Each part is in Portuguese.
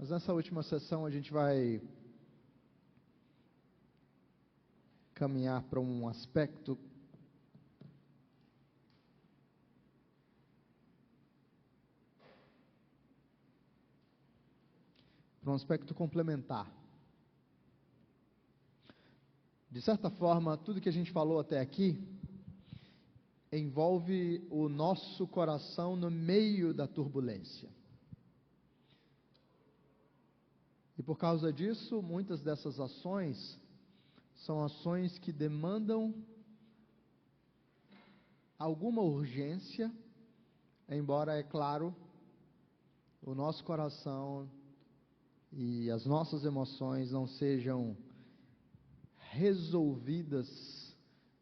Mas nessa última sessão a gente vai caminhar para um aspecto complementar. De certa forma, tudo que a gente falou até aqui envolve o nosso coração no meio da turbulência. E por causa disso, muitas dessas ações são ações que demandam alguma urgência, embora, é claro, o nosso coração e as nossas emoções não sejam resolvidas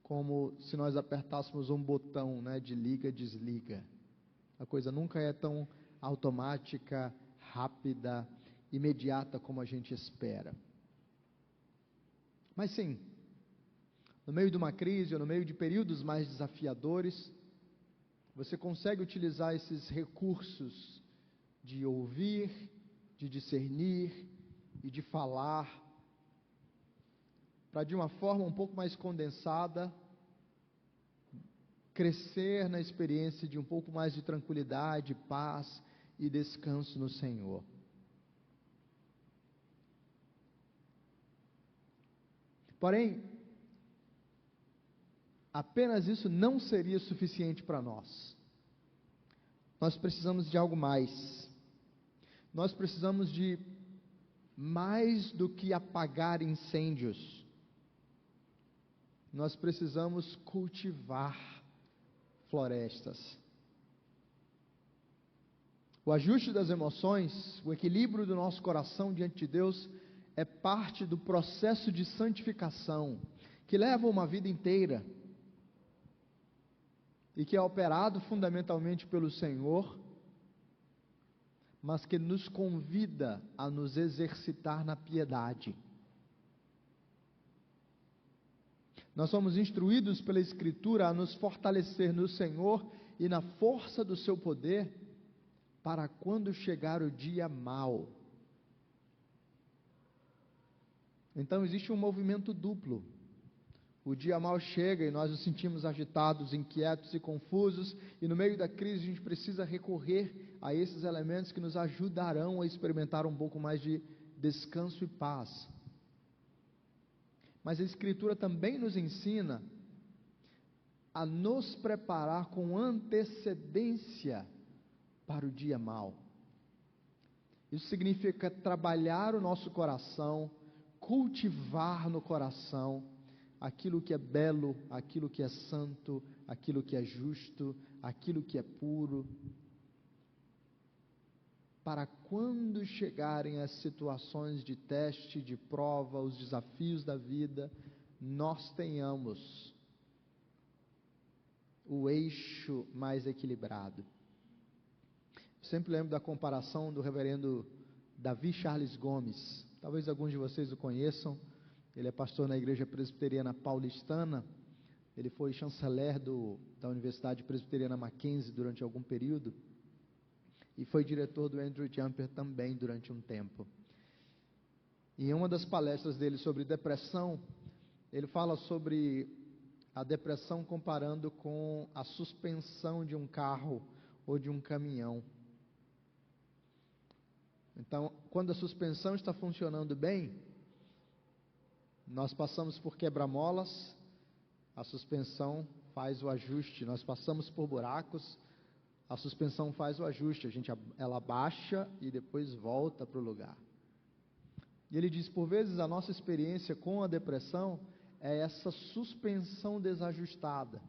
como se nós apertássemos um botão, de liga, desliga. A coisa nunca é tão automática, rápida, imediata como a gente espera. Mas sim, no meio de uma crise ou no meio de períodos mais desafiadores, você consegue utilizar esses recursos de ouvir, de discernir e de falar, para de uma forma um pouco mais condensada, crescer na experiência de um pouco mais de tranquilidade, paz e descanso no Senhor. Porém, apenas isso não seria suficiente para nós. Nós precisamos de algo mais. Nós precisamos de mais do que apagar incêndios. Nós precisamos cultivar florestas. O ajuste das emoções, o equilíbrio do nosso coração diante de Deus é parte do processo de santificação que leva uma vida inteira e que é operado fundamentalmente pelo Senhor, mas que nos convida a nos exercitar na piedade. Nós somos instruídos pela Escritura a nos fortalecer no Senhor e na força do seu poder, para quando chegar o dia mau. Então existe um movimento duplo. O dia mau chega e nós nos sentimos agitados, inquietos e confusos, e no meio da crise a gente precisa recorrer a esses elementos que nos ajudarão a experimentar um pouco mais de descanso e paz. Mas a Escritura também nos ensina a nos preparar com antecedência para o dia mau. Isso significa trabalhar o nosso coração, cultivar no coração aquilo que é belo, aquilo que é santo, aquilo que é justo, aquilo que é puro, para quando chegarem as situações de teste, de prova, os desafios da vida, nós tenhamos o eixo mais equilibrado. Sempre lembro da comparação do reverendo Davi Charles Gomes. Talvez alguns de vocês o conheçam. Ele é pastor na Igreja Presbiteriana Paulistana. Ele foi chanceler da Universidade Presbiteriana Mackenzie durante algum período. E foi diretor do Andrew Jumper também durante um tempo. E em uma das palestras dele sobre depressão, ele fala sobre a depressão comparando com a suspensão de um carro ou de um caminhão. Então, quando a suspensão está funcionando bem, nós passamos por quebra-molas, a suspensão faz o ajuste. Nós passamos por buracos, a suspensão faz o ajuste. Ela baixa e depois volta para o lugar. E ele diz, por vezes a nossa experiência com a depressão é essa suspensão desajustada.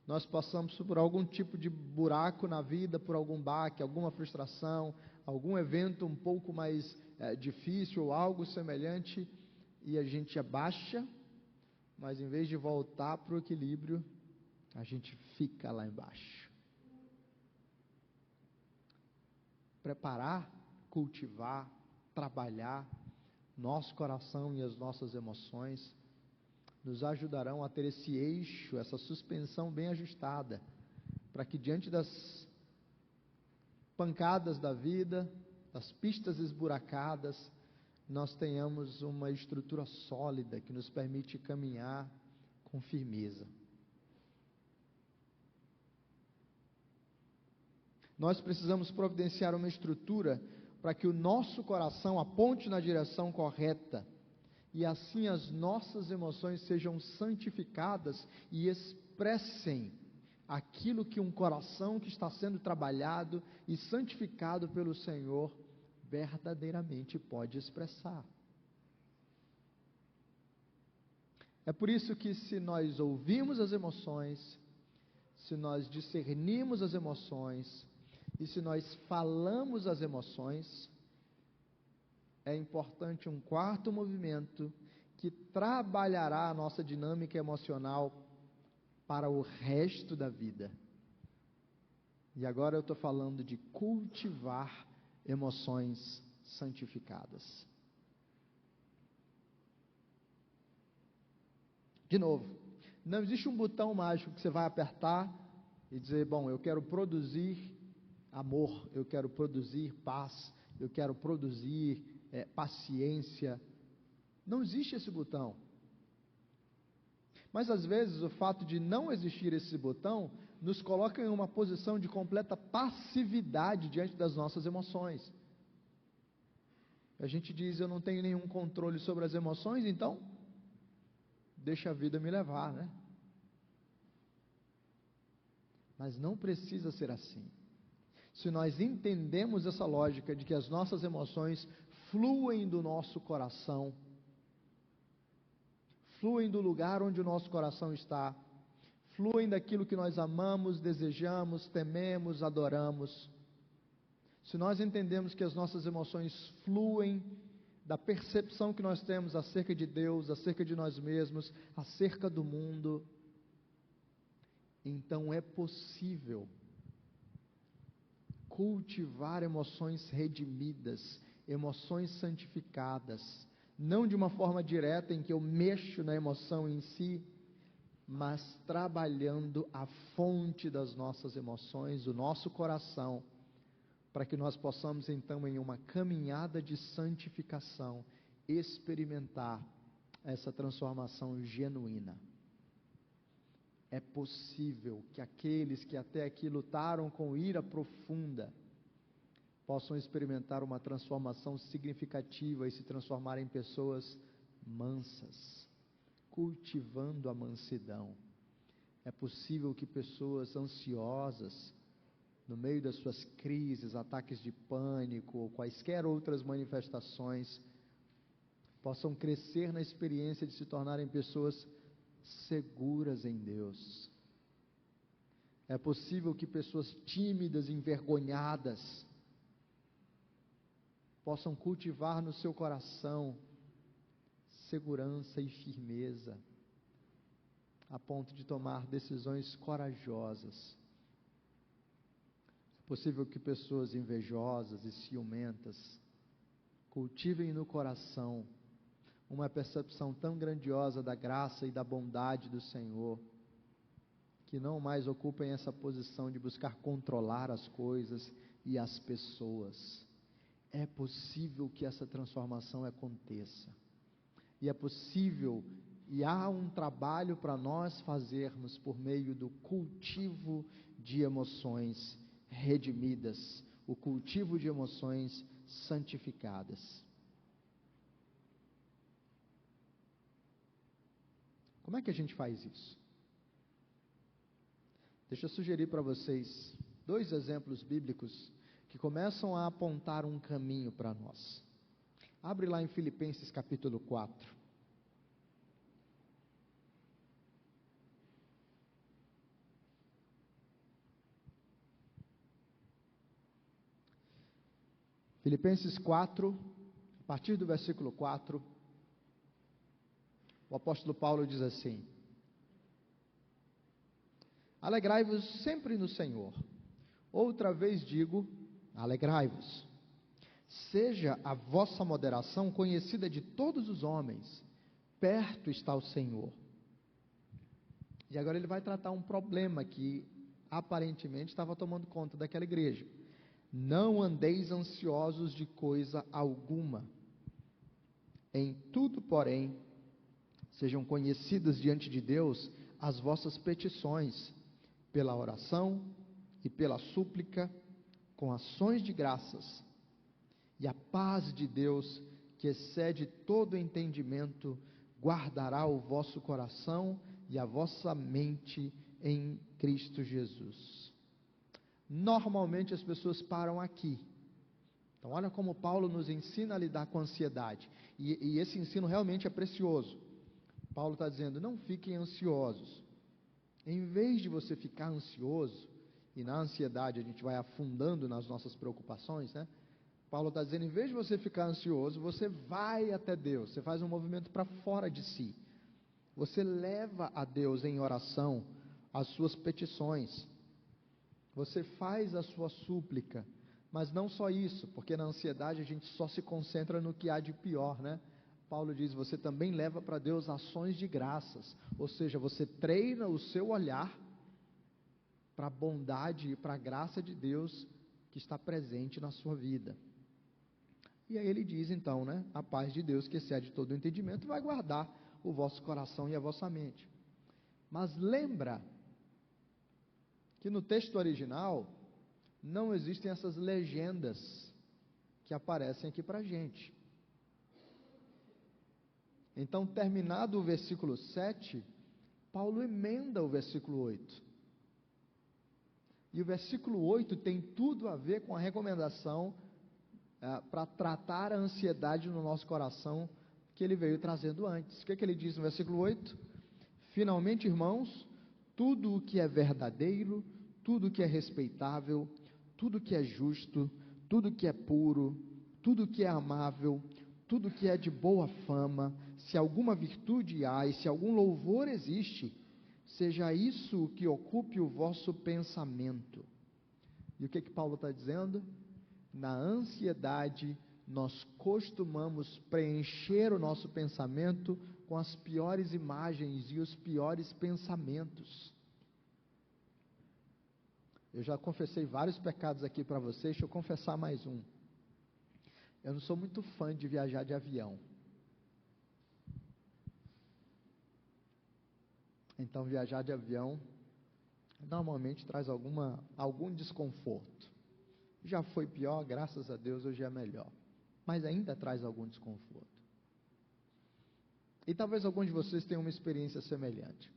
Nós passamos por algum tipo de buraco na vida, por algum baque, alguma frustração, algum evento um pouco mais difícil ou algo semelhante, e a gente abaixa, mas em vez de voltar para o equilíbrio, a gente fica lá embaixo. Preparar, cultivar, trabalhar nosso coração e as nossas emoções nos ajudarão a ter esse eixo, essa suspensão bem ajustada, para que diante das pancadas da vida, das pistas esburacadas, nós tenhamos uma estrutura sólida que nos permite caminhar com firmeza. Nós precisamos providenciar uma estrutura para que o nosso coração aponte na direção correta e assim as nossas emoções sejam santificadas e expressem aquilo que um coração que está sendo trabalhado e santificado pelo Senhor verdadeiramente pode expressar. É por isso que, se nós ouvimos as emoções, se nós discernimos as emoções e se nós falamos as emoções, é importante um quarto movimento que trabalhará a nossa dinâmica emocional para o resto da vida. E agora eu estou falando de cultivar emoções santificadas. De novo, não existe um botão mágico que você vai apertar e dizer, bom, eu quero produzir amor, eu quero produzir paz, eu quero produzir paciência. Não existe esse botão. Mas às vezes o fato de não existir esse botão nos coloca em uma posição de completa passividade diante das nossas emoções. A gente diz, eu não tenho nenhum controle sobre as emoções, então deixa a vida me levar, né? Mas não precisa ser assim. Se nós entendemos essa lógica de que as nossas emoções fluem do nosso coração, fluem do lugar onde o nosso coração está, fluem daquilo que nós amamos, desejamos, tememos, adoramos. Se nós entendemos que as nossas emoções fluem da percepção que nós temos acerca de Deus, acerca de nós mesmos, acerca do mundo, então é possível cultivar emoções redimidas, emoções santificadas, não de uma forma direta em que eu mexo na emoção em si, mas trabalhando a fonte das nossas emoções, o nosso coração, para que nós possamos então, em uma caminhada de santificação, experimentar essa transformação genuína. É possível que aqueles que até aqui lutaram com ira profunda possam experimentar uma transformação significativa e se transformar em pessoas mansas, cultivando a mansidão. É possível que pessoas ansiosas, no meio das suas crises, ataques de pânico ou quaisquer outras manifestações, possam crescer na experiência de se tornarem pessoas seguras em Deus. É possível que pessoas tímidas, envergonhadas, possam cultivar no seu coração segurança e firmeza, a ponto de tomar decisões corajosas. É possível que pessoas invejosas e ciumentas cultivem no coração uma percepção tão grandiosa da graça e da bondade do Senhor, que não mais ocupem essa posição de buscar controlar as coisas e as pessoas. É possível que essa transformação aconteça. E é possível, e há um trabalho para nós fazermos por meio do cultivo de emoções redimidas, o cultivo de emoções santificadas. Como é que a gente faz isso? Deixa eu sugerir para vocês 2 exemplos bíblicos que começam a apontar um caminho para nós. Abre lá em Filipenses capítulo 4. Filipenses 4, a partir do versículo 4, o apóstolo Paulo diz assim: alegrai-vos sempre no Senhor. Outra vez digo, alegrai-vos. Seja a vossa moderação conhecida de todos os homens, perto está o Senhor. E agora ele vai tratar um problema que aparentemente estava tomando conta daquela igreja. Não andeis ansiosos de coisa alguma. Em tudo, porém, sejam conhecidas diante de Deus as vossas petições, pela oração e pela súplica, com ações de graças. E a paz de Deus, que excede todo entendimento, guardará o vosso coração e a vossa mente em Cristo Jesus. Normalmente as pessoas param aqui. Então olha como Paulo nos ensina a lidar com a ansiedade. E esse ensino realmente é precioso. Paulo está dizendo, não fiquem ansiosos. Em vez de você ficar ansioso, e na ansiedade a gente vai afundando nas nossas preocupações, né? Paulo está dizendo, em vez de você ficar ansioso, você vai até Deus, você faz um movimento para fora de si. Você leva a Deus em oração as suas petições. Você faz a sua súplica. Mas não só isso, porque na ansiedade a gente só se concentra no que há de pior, né? Paulo diz, você também leva para Deus ações de graças. Ou seja, você treina o seu olhar para a bondade e para a graça de Deus que está presente na sua vida. E aí ele diz então, né? A paz de Deus que excede todo o entendimento vai guardar o vosso coração e a vossa mente. Mas lembra que no texto original não existem essas legendas que aparecem aqui para a gente. Então, terminado o versículo 7, Paulo emenda o versículo 8. E o versículo 8 tem tudo a ver com a recomendação para tratar a ansiedade no nosso coração que ele veio trazendo antes. O que ele diz no versículo 8? Finalmente, irmãos, tudo o que é verdadeiro, tudo o que é respeitável, tudo o que é justo, tudo o que é puro, tudo o que é amável, tudo o que é de boa fama, se alguma virtude há e se algum louvor existe, seja isso o que ocupe o vosso pensamento. E o que Paulo está dizendo? Na ansiedade, nós costumamos preencher o nosso pensamento com as piores imagens e os piores pensamentos. Eu já confessei vários pecados aqui para vocês, deixa eu confessar mais um. Eu não sou muito fã de viajar de avião. Então, viajar de avião normalmente traz algum desconforto. Já foi pior, graças a Deus, hoje é melhor. Mas ainda traz algum desconforto. E talvez alguns de vocês tenham uma experiência semelhante.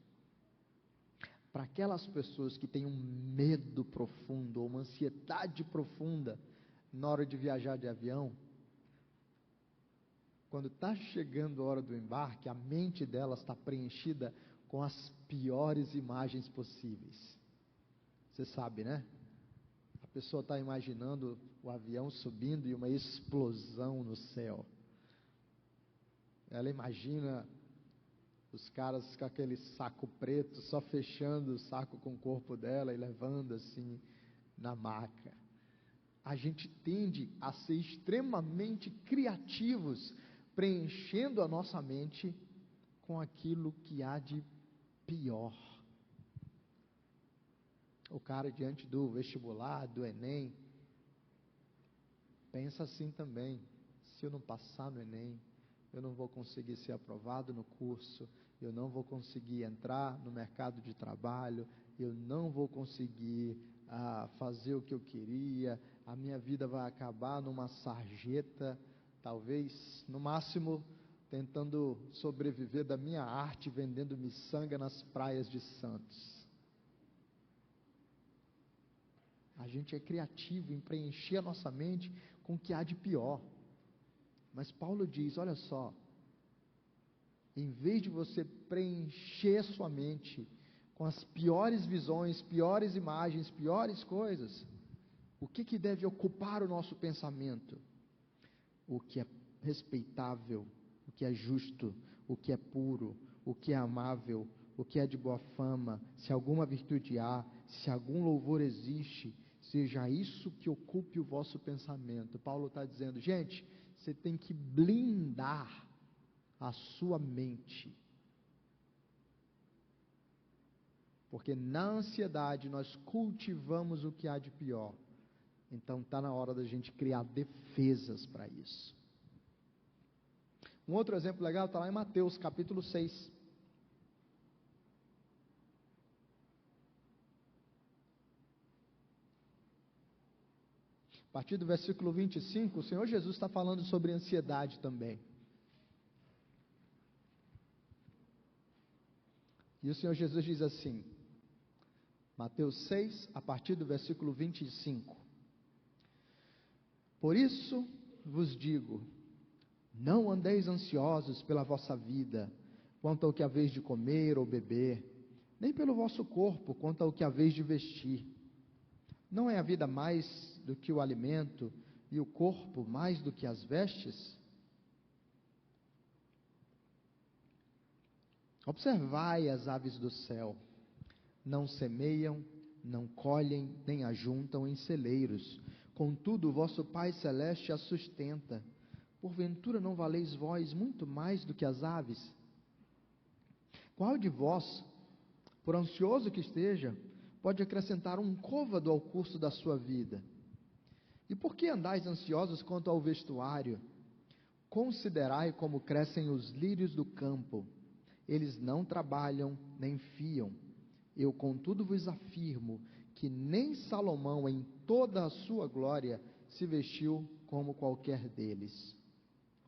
Para aquelas pessoas que têm um medo profundo, ou uma ansiedade profunda na hora de viajar de avião, quando está chegando a hora do embarque, a mente delas está preenchida com as piores imagens possíveis. Você sabe, né? A pessoa está imaginando o avião subindo e uma explosão no céu. Ela imagina os caras com aquele saco preto, só fechando o saco com o corpo dela e levando assim na maca. A gente tende a ser extremamente criativos, preenchendo a nossa mente com aquilo que há de pior. O cara diante do vestibular, do Enem, pensa assim também: se eu não passar no Enem, eu não vou conseguir ser aprovado no curso, eu não vou conseguir entrar no mercado de trabalho, eu não vou conseguir fazer o que eu queria, a minha vida vai acabar numa sarjeta, talvez, no máximo, tentando sobreviver da minha arte, vendendo miçanga nas praias de Santos. A gente é criativo em preencher a nossa mente com o que há de pior. Mas Paulo diz, olha só, em vez de você preencher sua mente com as piores visões, piores imagens, piores coisas, o que deve ocupar o nosso pensamento? O que é respeitável, o que é justo, o que é puro, o que é amável, o que é de boa fama, se alguma virtude há, se algum louvor existe, seja isso que ocupe o vosso pensamento. Paulo está dizendo, gente, você tem que blindar a sua mente, porque na ansiedade nós cultivamos o que há de pior. Então está na hora da gente criar defesas para isso. Um outro exemplo legal está lá em Mateus capítulo 6. A partir do versículo 25, o Senhor Jesus está falando sobre ansiedade também. E o Senhor Jesus diz assim, Mateus 6, a partir do versículo 25. Por isso vos digo, não andeis ansiosos pela vossa vida, quanto ao que haveis de comer ou beber, nem pelo vosso corpo, quanto ao que haveis de vestir. Não é a vida mais do que o alimento, e o corpo mais do que as vestes? Observai as aves do céu, não semeiam, não colhem, nem ajuntam em celeiros, contudo o vosso Pai Celeste as sustenta. Porventura não valeis vós muito mais do que as aves? Qual de vós, por ansioso que esteja, pode acrescentar um côvado ao curso da sua vida? E por que andais ansiosos quanto ao vestuário? Considerai como crescem os lírios do campo, eles não trabalham nem fiam. Eu, contudo, vos afirmo que nem Salomão, em toda a sua glória, se vestiu como qualquer deles.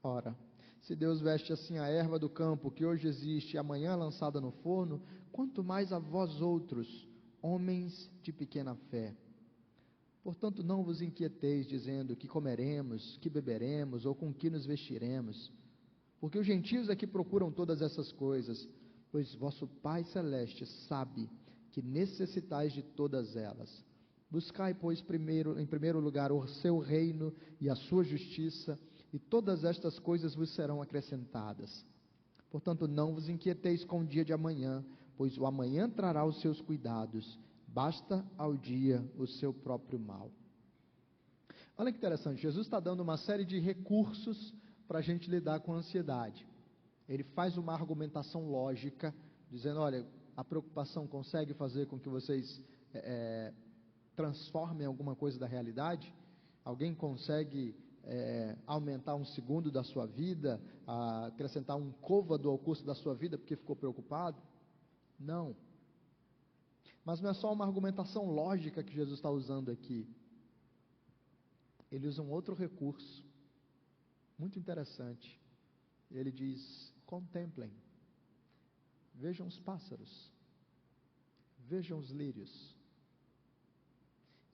Ora, se Deus veste assim a erva do campo, que hoje existe e amanhã é lançada no forno, quanto mais a vós outros, homens de pequena fé. Portanto, não vos inquieteis, dizendo que comeremos, que beberemos, ou com que nos vestiremos. Porque os gentios é que procuram todas essas coisas, pois vosso Pai Celeste sabe que necessitais de todas elas. Buscai, pois, em primeiro lugar o seu reino e a sua justiça, e todas estas coisas vos serão acrescentadas. Portanto, não vos inquieteis com o dia de amanhã, pois o amanhã trará os seus cuidados. Basta ao dia o seu próprio mal. Olha que interessante, Jesus está dando uma série de recursos para a gente lidar com a ansiedade. Ele faz uma argumentação lógica, dizendo, olha, a preocupação consegue fazer com que vocês transformem alguma coisa da realidade? Alguém consegue aumentar um segundo da sua vida, acrescentar um côvado ao curso da sua vida porque ficou preocupado? Não. Mas não é só uma argumentação lógica que Jesus está usando aqui. Ele usa um outro recurso, muito interessante. Ele diz, contemplem, vejam os pássaros, vejam os lírios,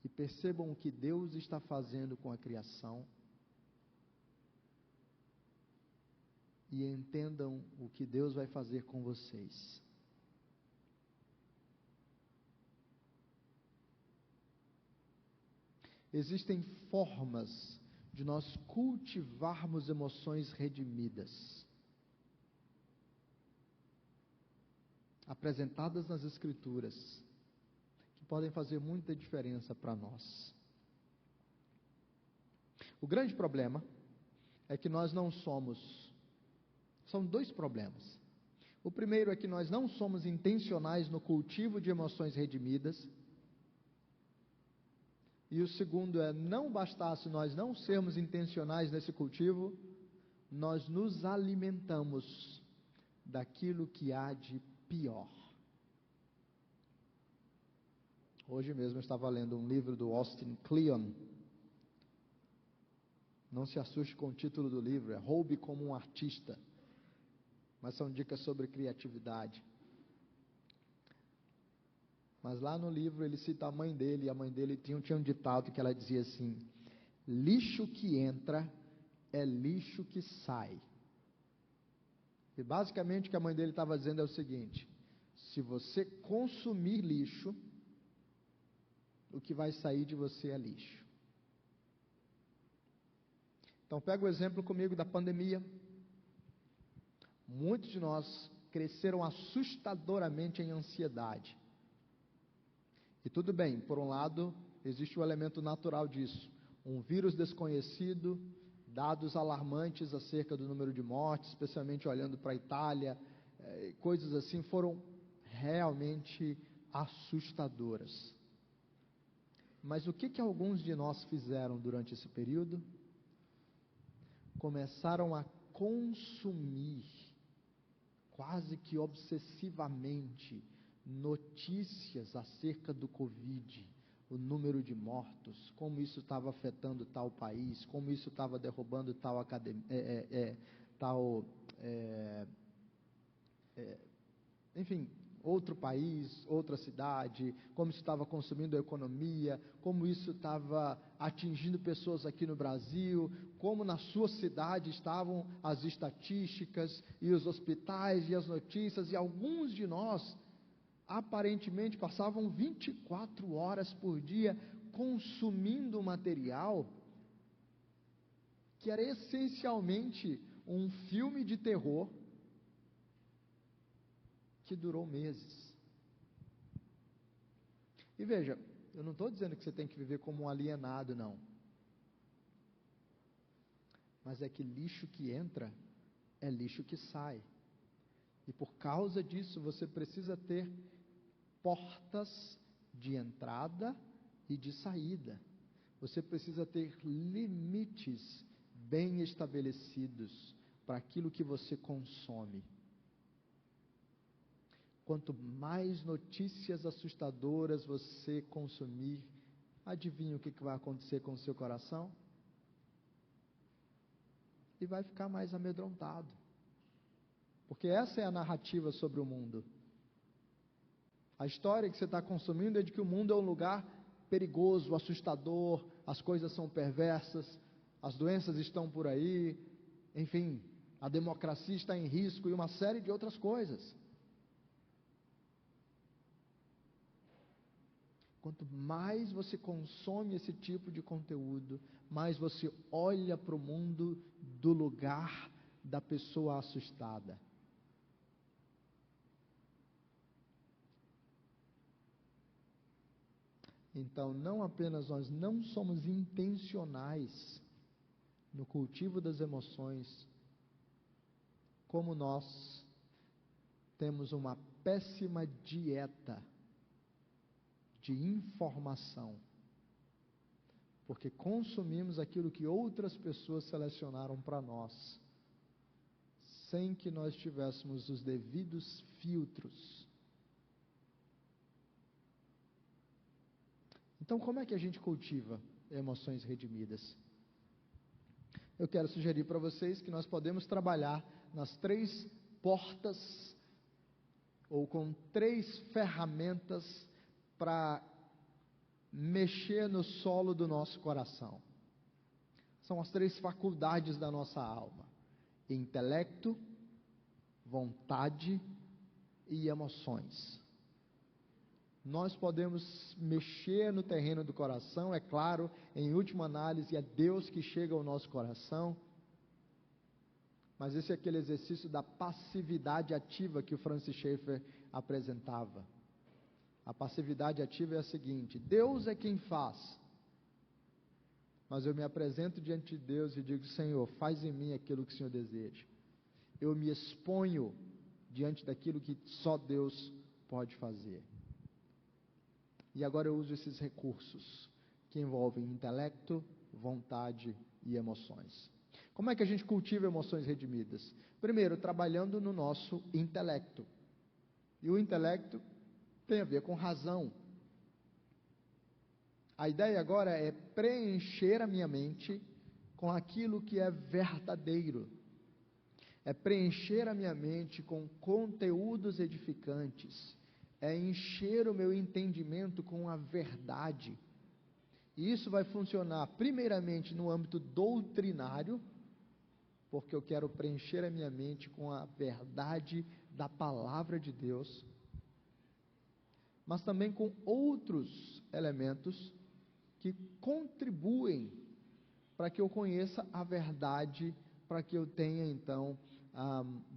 e percebam o que Deus está fazendo com a criação, e entendam o que Deus vai fazer com vocês. Existem formas de nós cultivarmos emoções redimidas, apresentadas nas Escrituras, que podem fazer muita diferença para nós. O grande problema é que nós não somos, são dois problemas. O primeiro é que nós não somos intencionais no cultivo de emoções redimidas. E o segundo é, não bastasse nós não sermos intencionais nesse cultivo, nós nos alimentamos daquilo que há de pior. Hoje mesmo eu estava lendo um livro do Austin Kleon. Não se assuste com o título do livro, é Roube como um Artista. Mas são dicas sobre criatividade. Mas lá no livro ele cita a mãe dele, e a mãe dele tinha um ditado que ela dizia assim, lixo que entra é lixo que sai. E basicamente o que a mãe dele estava dizendo é o seguinte, se você consumir lixo, o que vai sair de você é lixo. Então pega o exemplo comigo da pandemia. Muitos de nós cresceram assustadoramente em ansiedade. E tudo bem, por um lado, existe o elemento natural disso. Um vírus desconhecido, dados alarmantes acerca do número de mortes, especialmente olhando para a Itália, coisas assim, foram realmente assustadoras. Mas o que alguns de nós fizeram durante esse período? Começaram a consumir, quase que obsessivamente, notícias acerca do Covid, o número de mortos, como isso estava afetando tal país, como isso estava derrubando tal enfim, outro país, outra cidade, como isso estava consumindo a economia, como isso estava atingindo pessoas aqui no Brasil, como na sua cidade estavam as estatísticas e os hospitais e as notícias, e alguns de nós aparentemente passavam 24 horas por dia consumindo material que era essencialmente um filme de terror que durou meses. E veja, eu não estou dizendo que você tem que viver como um alienado, não. Mas é que lixo que entra é lixo que sai. E por causa disso você precisa ter portas de entrada e de saída. Você precisa ter limites bem estabelecidos para aquilo que você consome. Quanto mais notícias assustadoras você consumir, adivinha o que vai acontecer com o seu coração? E vai ficar mais amedrontado. Porque essa é a narrativa sobre o mundo. A história que você está consumindo é de que o mundo é um lugar perigoso, assustador, as coisas são perversas, as doenças estão por aí, enfim, a democracia está em risco e uma série de outras coisas. Quanto mais você consome esse tipo de conteúdo, mais você olha para o mundo do lugar da pessoa assustada. Então, não apenas nós não somos intencionais no cultivo das emoções, como nós temos uma péssima dieta de informação, porque consumimos aquilo que outras pessoas selecionaram para nós, sem que nós tivéssemos os devidos filtros. Então, como é que a gente cultiva emoções redimidas? Eu quero sugerir para vocês que nós podemos trabalhar nas 3 portas, ou com 3 ferramentas para mexer no solo do nosso coração. São as 3 faculdades da nossa alma: intelecto, vontade e emoções. Nós podemos mexer no terreno do coração, é claro, em última análise é Deus que chega ao nosso coração, mas esse é aquele exercício da passividade ativa que o Francis Schaeffer apresentava. A passividade ativa é a seguinte: Deus é quem faz, mas eu me apresento diante de Deus e digo: Senhor, faz em mim aquilo que o Senhor deseja. Eu me exponho diante daquilo que só Deus pode fazer. E agora eu uso esses recursos que envolvem intelecto, vontade e emoções. Como é que a gente cultiva emoções redimidas? Primeiro, trabalhando no nosso intelecto. E o intelecto tem a ver com razão. A ideia agora é preencher a minha mente com aquilo que é verdadeiro. É preencher a minha mente com conteúdos edificantes. É encher o meu entendimento com a verdade. E isso vai funcionar primeiramente no âmbito doutrinário, porque eu quero preencher a minha mente com a verdade da palavra de Deus, mas também com outros elementos que contribuem para que eu conheça a verdade, para que eu tenha então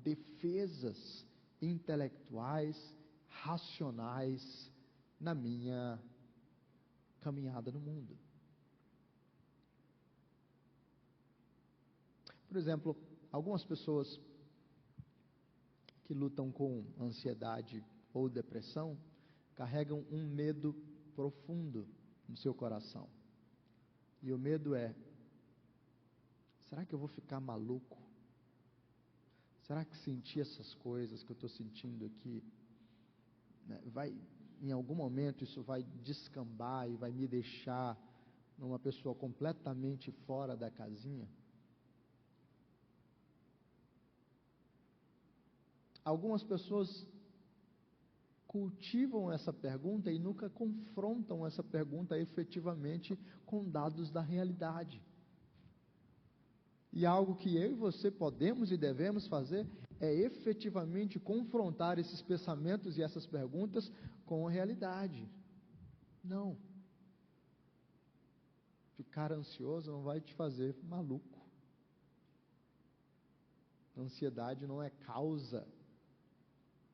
defesas intelectuais, racionais na minha caminhada no mundo. Por exemplo, algumas pessoas que lutam com ansiedade ou depressão carregam um medo profundo no seu coração. E o medo é: será que eu vou ficar maluco? Será que sentir essas coisas que eu estou sentindo aqui, né, em algum momento isso vai descambar e vai me deixar numa pessoa completamente fora da casinha? Algumas pessoas cultivam essa pergunta e nunca confrontam essa pergunta efetivamente com dados da realidade. E algo que eu e você podemos e devemos fazer é efetivamente confrontar esses pensamentos e essas perguntas com a realidade. Não. Ficar ansioso não vai te fazer maluco. Ansiedade não é causa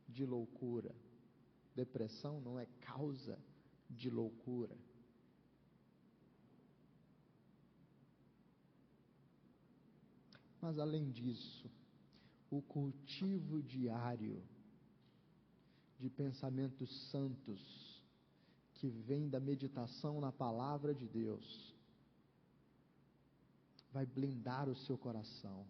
de loucura. Depressão não é causa de loucura. Mas além disso, o cultivo diário de pensamentos santos, que vem da meditação na palavra de Deus, vai blindar o seu coração,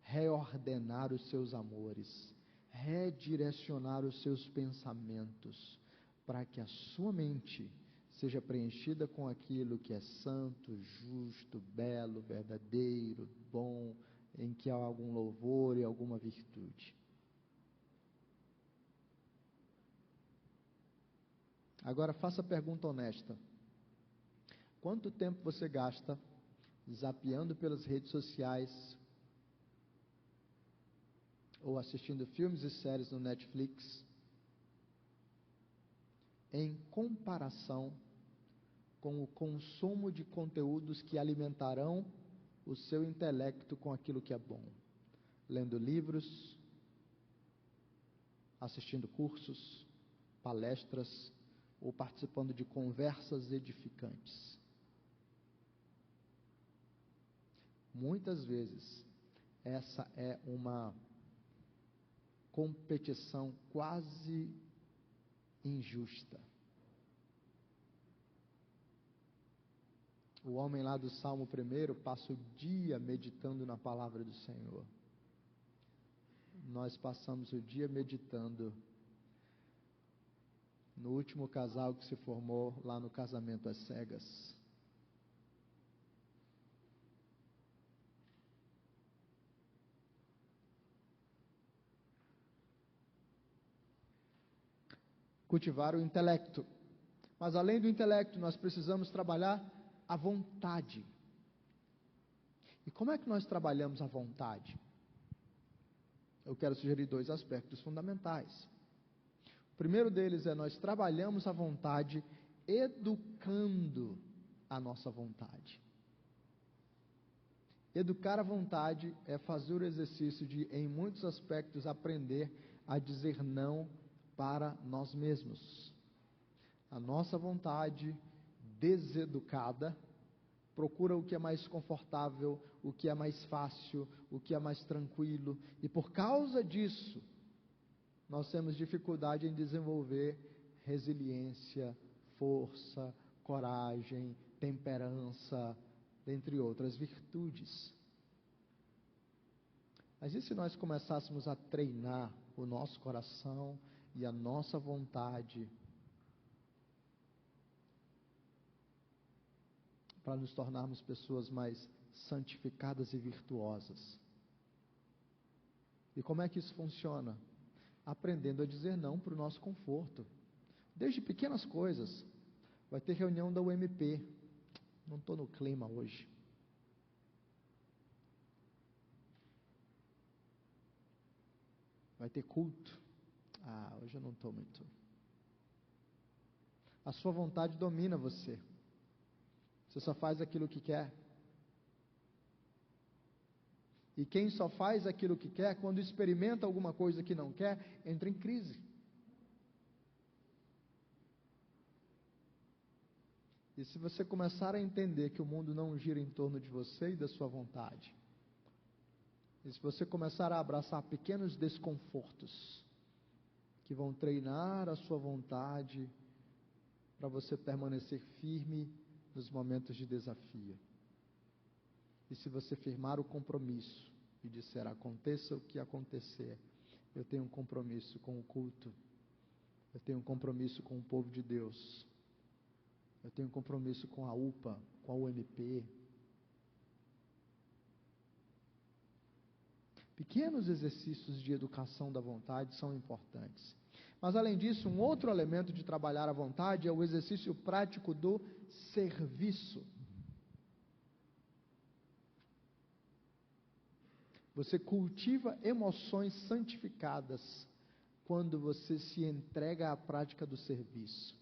reordenar os seus amores, redirecionar os seus pensamentos, para que a sua mente seja preenchida com aquilo que é santo, justo, belo, verdadeiro, bom, em que há algum louvor e alguma virtude. Agora faça a pergunta honesta: quanto tempo você gasta zapeando pelas redes sociais, ou assistindo filmes e séries no Netflix, em comparação com o consumo de conteúdos que alimentarão o seu intelecto com aquilo que é bom? Lendo livros, assistindo cursos, palestras, ou participando de conversas edificantes. Muitas vezes, essa é uma competição quase injusta. O homem lá do Salmo 1 passa o dia meditando na palavra do Senhor. Nós passamos o dia meditando no último casal que se formou lá no Casamento às Cegas. Cultivar o intelecto. Mas além do intelecto, nós precisamos trabalhar a vontade. E como é que nós trabalhamos a vontade? Eu quero sugerir 2 aspectos fundamentais. O primeiro deles é: nós trabalhamos a vontade educando a nossa vontade. Educar a vontade é fazer o exercício de, em muitos aspectos, aprender a dizer não para nós mesmos. A nossa vontade deseducada procura o que é mais confortável, o que é mais fácil, o que é mais tranquilo, e por causa disso, nós temos dificuldade em desenvolver resiliência, força, coragem, temperança, dentre outras virtudes. Mas e se nós começássemos a treinar o nosso coração e a nossa vontade para nos tornarmos pessoas mais santificadas e virtuosas? E como é que isso funciona? Aprendendo a dizer não para o nosso conforto, desde pequenas coisas. Vai ter reunião da UMP, não estou no clima hoje. Vai ter culto, hoje eu não estou muito. A sua vontade domina você, você só faz aquilo que quer. E quem só faz aquilo que quer, quando experimenta alguma coisa que não quer, entra em crise. E se você começar a entender que o mundo não gira em torno de você e da sua vontade, e se você começar a abraçar pequenos desconfortos, que vão treinar a sua vontade para você permanecer firme nos momentos de desafio. E se você firmar o compromisso e disser, aconteça o que acontecer, eu tenho um compromisso com o culto, eu tenho um compromisso com o povo de Deus, eu tenho um compromisso com a UPA, com a UMP. Pequenos exercícios de educação da vontade são importantes. Mas além disso, um outro elemento de trabalhar a vontade é o exercício prático do serviço. Você cultiva emoções santificadas quando você se entrega à prática do serviço.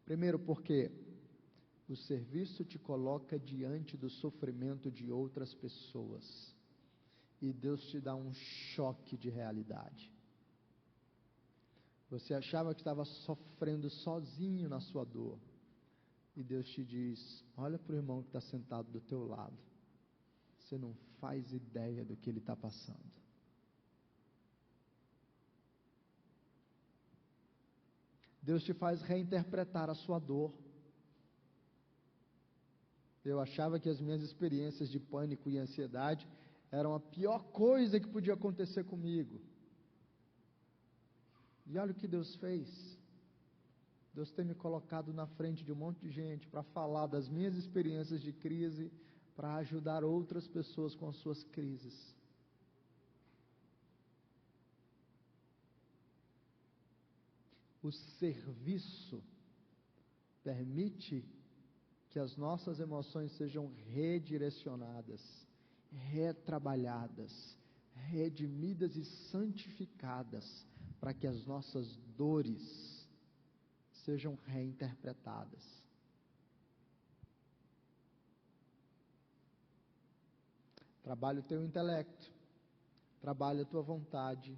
Primeiro, porque o serviço te coloca diante do sofrimento de outras pessoas. E Deus te dá um choque de realidade. Você achava que estava sofrendo sozinho na sua dor. E Deus te diz, olha para o irmão que está sentado do teu lado. Você não faz ideia do que ele está passando. Deus te faz reinterpretar a sua dor. Eu achava que as minhas experiências de pânico e ansiedade eram a pior coisa que podia acontecer comigo. E olha o que Deus fez. Deus tem me colocado na frente de um monte de gente para falar das minhas experiências de crise, para ajudar outras pessoas com as suas crises. O serviço permite que as nossas emoções sejam redirecionadas, retrabalhadas, redimidas e santificadas, para que as nossas dores sejam reinterpretadas. Trabalha o teu intelecto, trabalha a tua vontade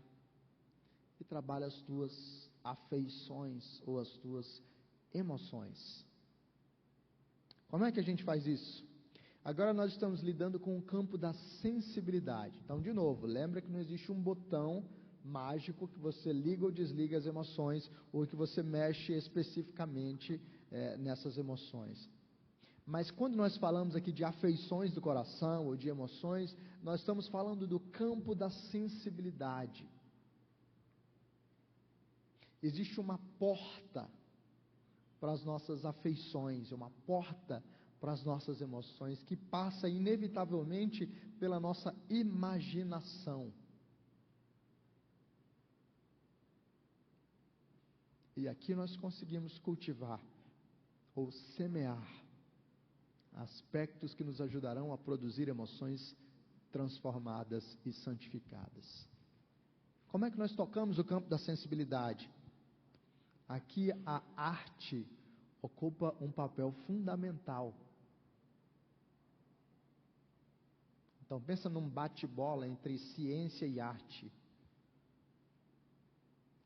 e trabalha as tuas afeições ou as tuas emoções. Como é que a gente faz isso? Agora nós estamos lidando com o campo da sensibilidade. Então, de novo, lembra que não existe um botão mágico que você liga ou desliga as emoções, ou que você mexe especificamente nessas emoções. Mas quando nós falamos aqui de afeições do coração, ou de emoções, nós estamos falando do campo da sensibilidade. Existe uma porta para as nossas afeições, uma porta para as nossas emoções, que passa inevitavelmente pela nossa imaginação. E aqui nós conseguimos cultivar, ou semear, aspectos que nos ajudarão a produzir emoções transformadas e santificadas. Como é que nós tocamos o campo da sensibilidade? Aqui a arte ocupa um papel fundamental. Então pensa num bate-bola entre ciência e arte.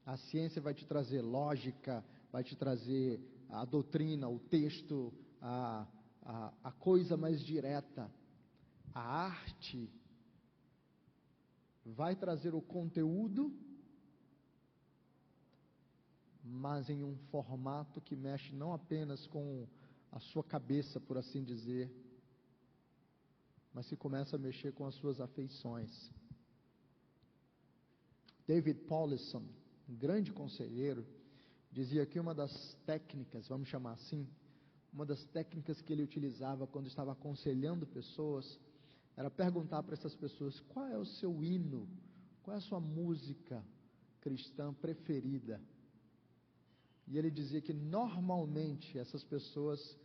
A ciência vai te trazer lógica, vai te trazer a doutrina, o texto, a coisa mais direta. A arte vai trazer o conteúdo, mas em um formato que mexe não apenas com a sua cabeça, por assim dizer, mas que começa a mexer com as suas afeições. David Powlison, um grande conselheiro, dizia que uma das técnicas, vamos chamar assim, uma das técnicas que ele utilizava quando estava aconselhando pessoas, era perguntar para essas pessoas, qual é o seu hino, qual é a sua música cristã preferida? E ele dizia que normalmente essas pessoas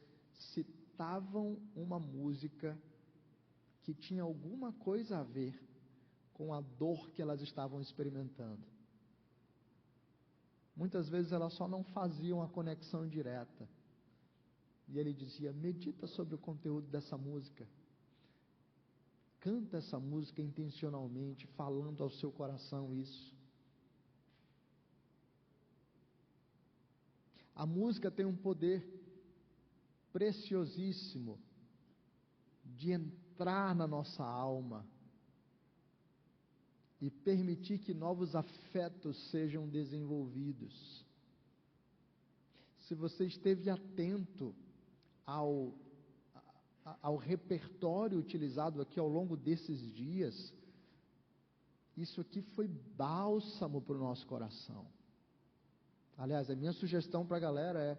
citavam uma música que tinha alguma coisa a ver com a dor que elas estavam experimentando. Muitas vezes elas só não faziam a conexão direta. E ele dizia, medita sobre o conteúdo dessa música. Canta essa música intencionalmente, falando ao seu coração isso. A música tem um poder preciosíssimo de entrar na nossa alma e permitir que novos afetos sejam desenvolvidos. se você esteve atento ao repertório utilizado aqui ao longo desses dias, isso aqui foi bálsamo para o nosso coração. Aliás, a minha sugestão para a galera é: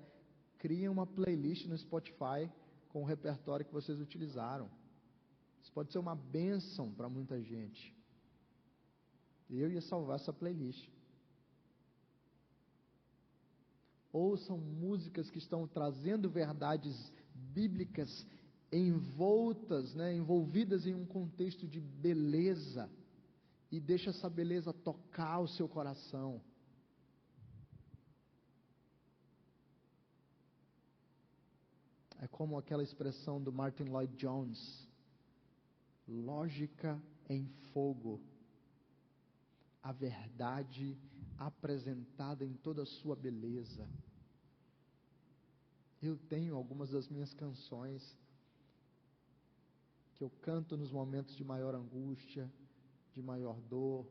criem uma playlist no Spotify com o repertório que vocês utilizaram. Isso pode ser uma bênção para muita gente. Eu ia salvar essa playlist. Ouçam músicas que estão trazendo verdades bíblicas envolvidas em um contexto de beleza, e deixa essa beleza tocar o seu coração. É como aquela expressão do Martin Lloyd Jones: lógica em fogo, a verdade apresentada em toda a sua beleza. Eu tenho algumas das minhas canções que eu canto nos momentos de maior angústia, de maior dor,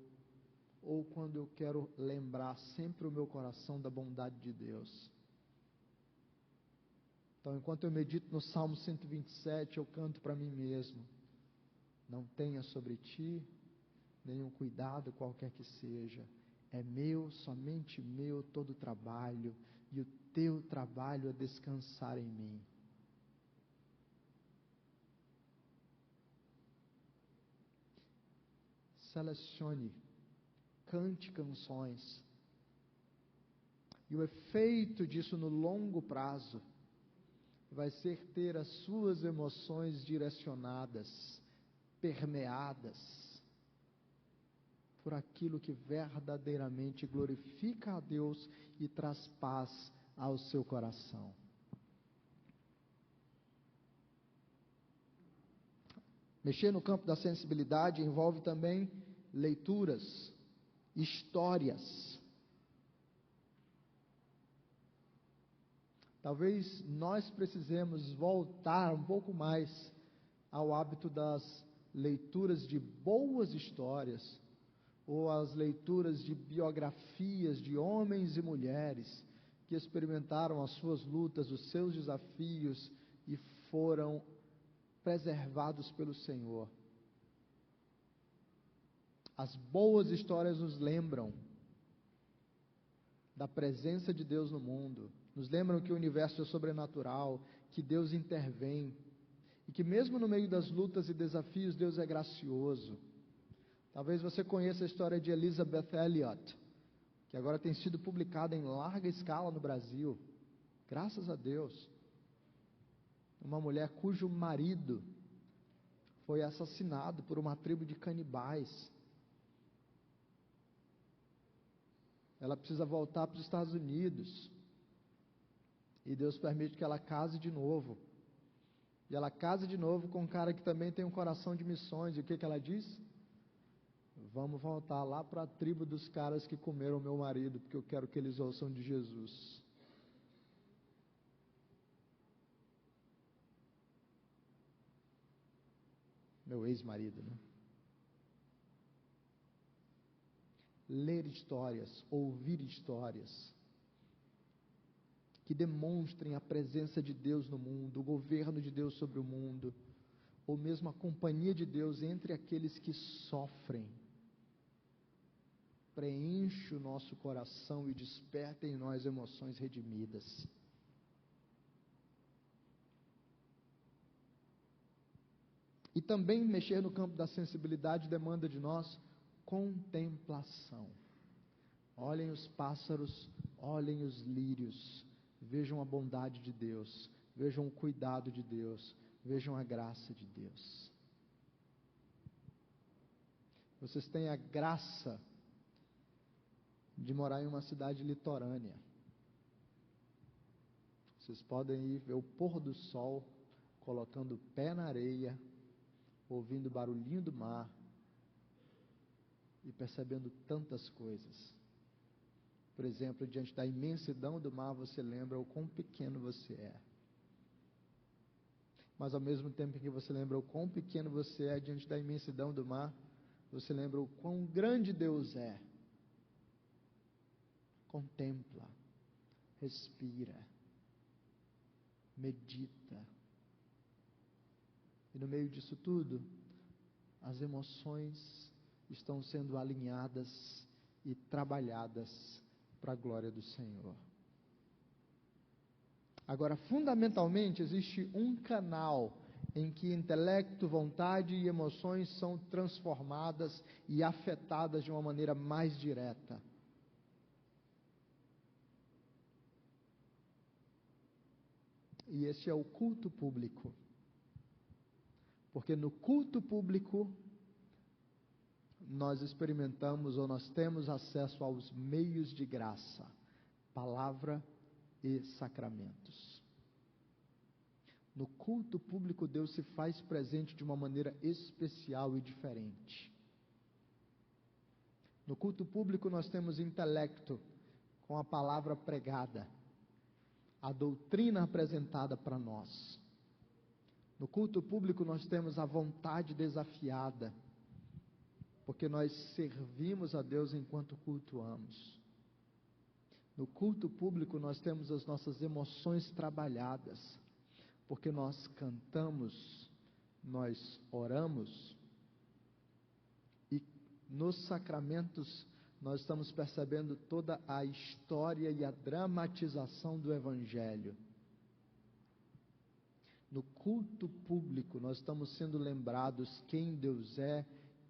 ou quando eu quero lembrar sempre o meu coração da bondade de Deus. Então, enquanto eu medito no Salmo 127, eu canto para mim mesmo: não tenha sobre ti nenhum cuidado qualquer que seja, é meu, somente meu, todo o trabalho, e o teu trabalho é descansar em mim. Selecione, cante canções, e o efeito disso no longo prazo vai ser ter as suas emoções direcionadas, permeadas por aquilo que verdadeiramente glorifica a Deus e traz paz ao seu coração. Mexer no campo da sensibilidade envolve também leituras, histórias. Talvez nós precisemos voltar um pouco mais ao hábito das leituras de boas histórias, ou as leituras de biografias de homens e mulheres que experimentaram as suas lutas, os seus desafios e foram preservados pelo Senhor. As boas histórias nos lembram da presença de Deus no mundo, nos lembram que o universo é sobrenatural, que Deus intervém, e que mesmo no meio das lutas e desafios, Deus é gracioso. Talvez você conheça a história de Elisabeth Elliot, que agora tem sido publicada em larga escala no Brasil, graças a Deus. Uma mulher cujo marido foi assassinado por uma tribo de canibais. Ela precisa voltar para os Estados Unidos, e Deus permite que ela case de novo. E ela casa de novo com um cara que também tem um coração de missões. E o que ela diz? Vamos voltar lá para a tribo dos caras que comeram meu marido, porque eu quero que eles ouçam de Jesus. Meu ex-marido, né? Ler histórias, ouvir histórias que demonstrem a presença de Deus no mundo, o governo de Deus sobre o mundo, ou mesmo a companhia de Deus entre aqueles que sofrem, preenche o nosso coração e desperta em nós emoções redimidas. E também mexer no campo da sensibilidade demanda de nós contemplação. Olhem os pássaros, olhem os lírios, vejam a bondade de Deus, vejam o cuidado de Deus, vejam a graça de Deus. Vocês têm a graça de morar em uma cidade litorânea. Vocês podem ir ver o pôr do sol, colocando o pé na areia, ouvindo o barulhinho do mar e percebendo tantas coisas. Por exemplo, diante da imensidão do mar, você lembra o quão pequeno você é. Mas ao mesmo tempo que você lembra o quão pequeno você é diante da imensidão do mar, você lembra o quão grande Deus é. Contempla, respira, medita. E no meio disso tudo, as emoções estão sendo alinhadas e trabalhadas para a glória do Senhor. Agora, fundamentalmente, existe um canal em que intelecto, vontade e emoções são transformadas e afetadas de uma maneira mais direta. E esse é o culto público. Porque no culto público, nós experimentamos ou nós temos acesso aos meios de graça, palavra e sacramentos. No culto público, Deus se faz presente de uma maneira especial e diferente. No culto público, nós temos intelecto com a palavra pregada, a doutrina apresentada para nós. No culto público, nós temos a vontade desafiada, porque nós servimos a Deus enquanto cultuamos. No culto público, nós temos as nossas emoções trabalhadas, porque nós cantamos, nós oramos, e nos sacramentos nós estamos percebendo toda a história e a dramatização do Evangelho. No culto público nós estamos sendo lembrados quem Deus é,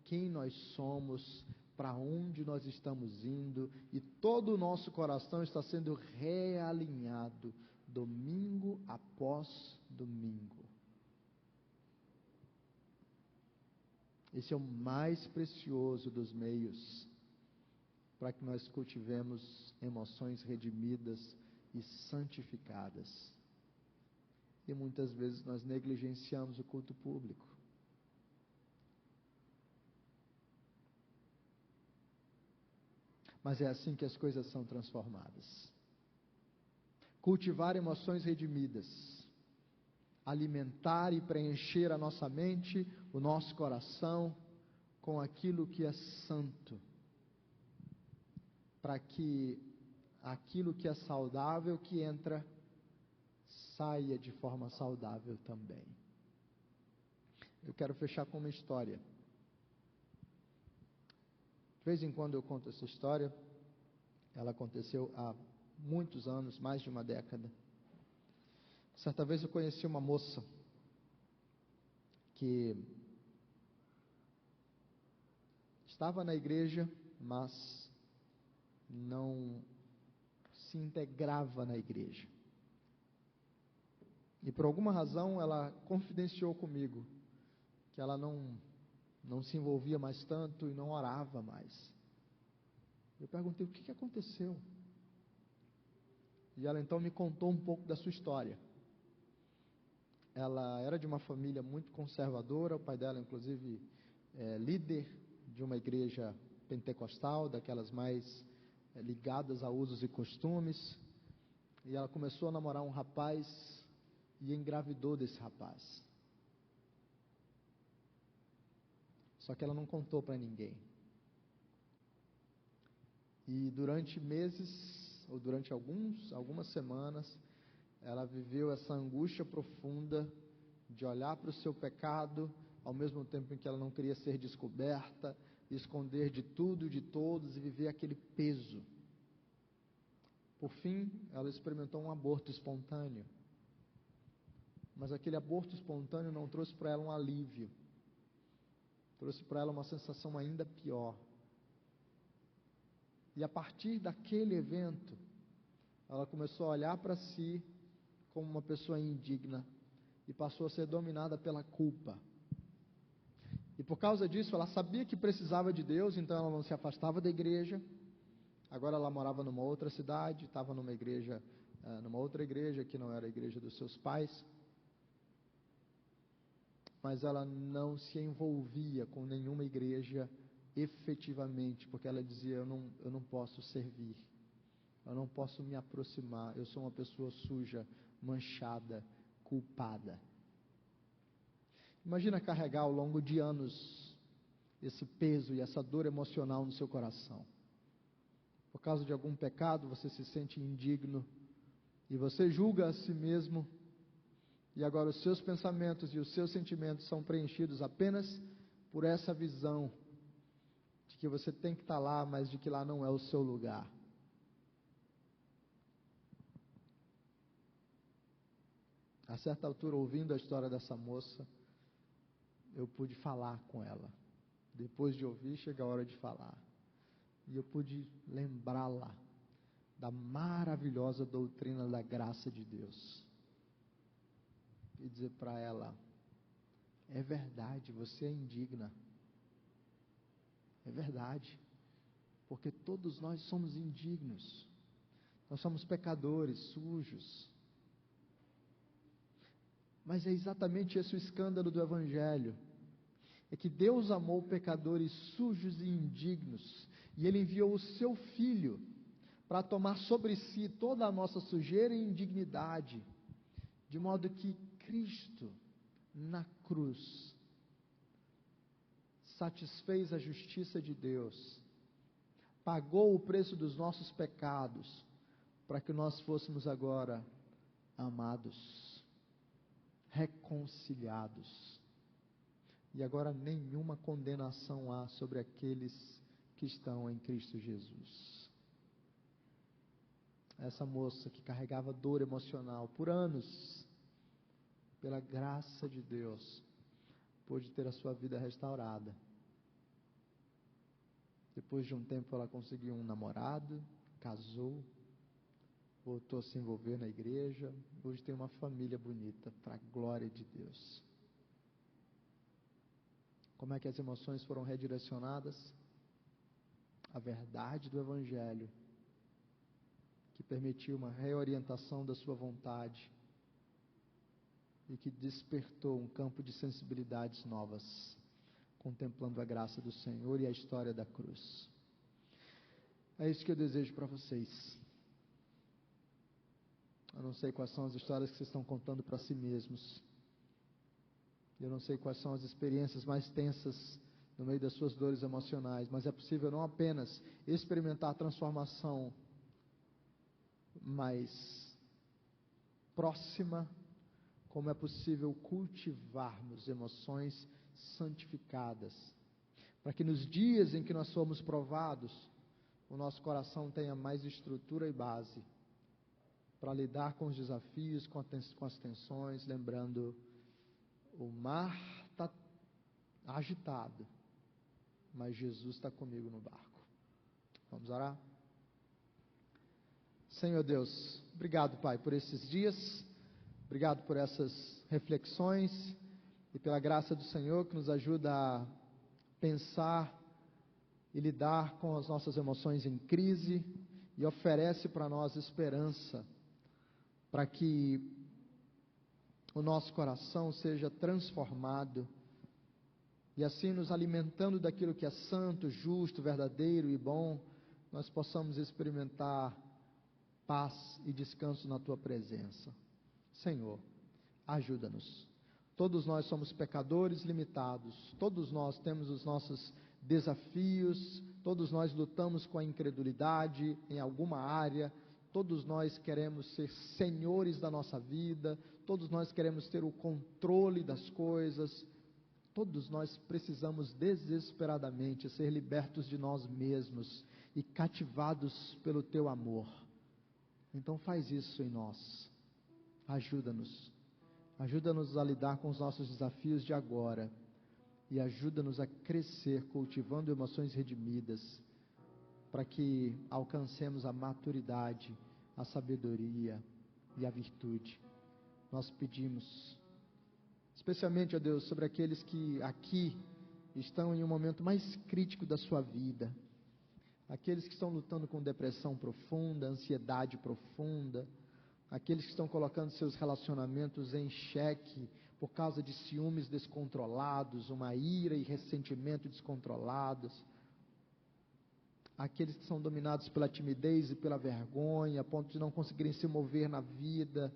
quem nós somos, para onde nós estamos indo, e todo o nosso coração está sendo realinhado, domingo após domingo. Esse é o mais precioso dos meios para que nós cultivemos emoções redimidas e santificadas. E muitas vezes nós negligenciamos o culto público. Mas é assim que as coisas são transformadas. Cultivar emoções redimidas, alimentar e preencher a nossa mente, o nosso coração, com aquilo que é santo, para que aquilo que é saudável que entra, saia de forma saudável também. Eu quero fechar com uma história. De vez em quando eu conto essa história. Ela aconteceu há muitos anos, mais de uma década. Certa vez eu conheci uma moça que estava na igreja, mas não se integrava na igreja. E por alguma razão ela confidenciou comigo que ela não se envolvia mais tanto e não orava mais. Eu perguntei o que aconteceu. E ela então me contou um pouco da sua história. Ela era de uma família muito conservadora, o pai dela inclusive é líder de uma igreja pentecostal, daquelas mais ligadas a usos e costumes. E ela começou a namorar um rapaz e engravidou desse rapaz. Só que ela não contou para ninguém. E durante meses, ou durante algumas semanas, ela viveu essa angústia profunda de olhar para o seu pecado, ao mesmo tempo em que ela não queria ser descoberta, esconder de tudo e de todos e viver aquele peso. Por fim, ela experimentou um aborto espontâneo. Mas aquele aborto espontâneo não trouxe para ela um alívio. Trouxe para ela uma sensação ainda pior. E a partir daquele evento, ela começou a olhar para si como uma pessoa indigna e passou a ser dominada pela culpa. E por causa disso, ela sabia que precisava de Deus, então ela não se afastava da igreja. Agora ela morava numa outra cidade, estava numa outra igreja que não era a igreja dos seus pais. Mas ela não se envolvia com nenhuma igreja efetivamente, porque ela dizia, eu não posso servir, eu não posso me aproximar, eu sou uma pessoa suja, manchada, culpada. Imagina carregar ao longo de anos esse peso e essa dor emocional no seu coração. Por causa de algum pecado, você se sente indigno e você julga a si mesmo E agora os seus pensamentos e os seus sentimentos são preenchidos apenas por essa visão de que você tem que estar lá, mas de que lá não é o seu lugar. A certa altura, ouvindo a história dessa moça, eu pude falar com ela. Depois de ouvir, chega a hora de falar. E eu pude lembrá-la da maravilhosa doutrina da graça de Deus. E dizer para ela: é verdade, você é indigna. É verdade. Porque todos nós somos indignos. Nós somos pecadores, sujos. Mas é exatamente esse o escândalo do Evangelho. É que Deus amou pecadores sujos e indignos. E Ele enviou o seu Filho para tomar sobre si toda a nossa sujeira e indignidade. De modo que Cristo, na cruz, satisfez a justiça de Deus. Pagou o preço dos nossos pecados. Para que nós fôssemos agora amados, reconciliados. E agora nenhuma condenação há sobre aqueles que estão em Cristo Jesus. Essa moça que carregava dor emocional por anos, pela graça de Deus, pôde ter a sua vida restaurada. Depois de um tempo ela conseguiu um namorado, casou, voltou a se envolver na igreja, hoje tem uma família bonita, para a glória de Deus. Como é que as emoções foram redirecionadas? A verdade do Evangelho, que permitiu uma reorientação da sua vontade, e que despertou um campo de sensibilidades novas, contemplando a graça do Senhor e a história da cruz. É isso que eu desejo para vocês. Eu não sei quais são as histórias que vocês estão contando para si mesmos. Eu não sei quais são as experiências mais tensas no meio das suas dores emocionais, mas é possível não apenas experimentar a transformação mais próxima, como é possível cultivarmos emoções santificadas, para que nos dias em que nós formos provados, o nosso coração tenha mais estrutura e base para lidar com os desafios, com as tensões, lembrando: o mar está agitado, mas Jesus está comigo no barco. Vamos orar? Senhor Deus, obrigado, Pai, por esses dias, obrigado por essas reflexões e pela graça do Senhor que nos ajuda a pensar e lidar com as nossas emoções em crise e oferece para nós esperança, para que o nosso coração seja transformado e assim, nos alimentando daquilo que é santo, justo, verdadeiro e bom, nós possamos experimentar paz e descanso na Tua presença. Senhor, ajuda-nos. Todos nós somos pecadores limitados, todos nós temos os nossos desafios, todos nós lutamos com a incredulidade em alguma área, todos nós queremos ser senhores da nossa vida, todos nós queremos ter o controle das coisas, todos nós precisamos desesperadamente ser libertos de nós mesmos e cativados pelo Teu amor. Então faz isso em nós, ajuda-nos a lidar com os nossos desafios de agora, e ajuda-nos a crescer cultivando emoções redimidas, para que alcancemos a maturidade, a sabedoria e a virtude. Nós pedimos, especialmente, ó Deus, sobre aqueles que aqui estão em um momento mais crítico da sua vida, aqueles que estão lutando com depressão profunda, ansiedade profunda, aqueles que estão colocando seus relacionamentos em xeque por causa de ciúmes descontrolados, uma ira e ressentimento descontrolados, aqueles que são dominados pela timidez e pela vergonha, a ponto de não conseguirem se mover na vida.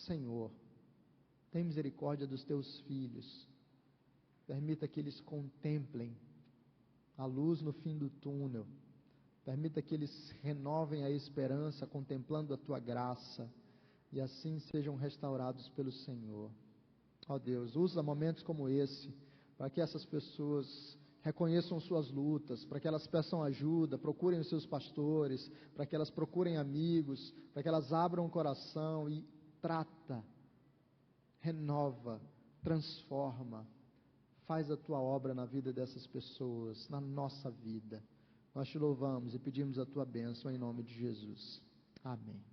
Senhor, tem misericórdia dos Teus filhos, permita que eles contemplem a luz no fim do túnel, permita que eles renovem a esperança contemplando a Tua graça, e assim sejam restaurados pelo Senhor. Ó Deus, usa momentos como esse, para que essas pessoas reconheçam suas lutas, para que elas peçam ajuda, procurem os seus pastores, para que elas procurem amigos, para que elas abram o coração e trata, renova, transforma, faz a tua obra na vida dessas pessoas, na nossa vida. Nós te louvamos e pedimos a tua bênção em nome de Jesus. Amém.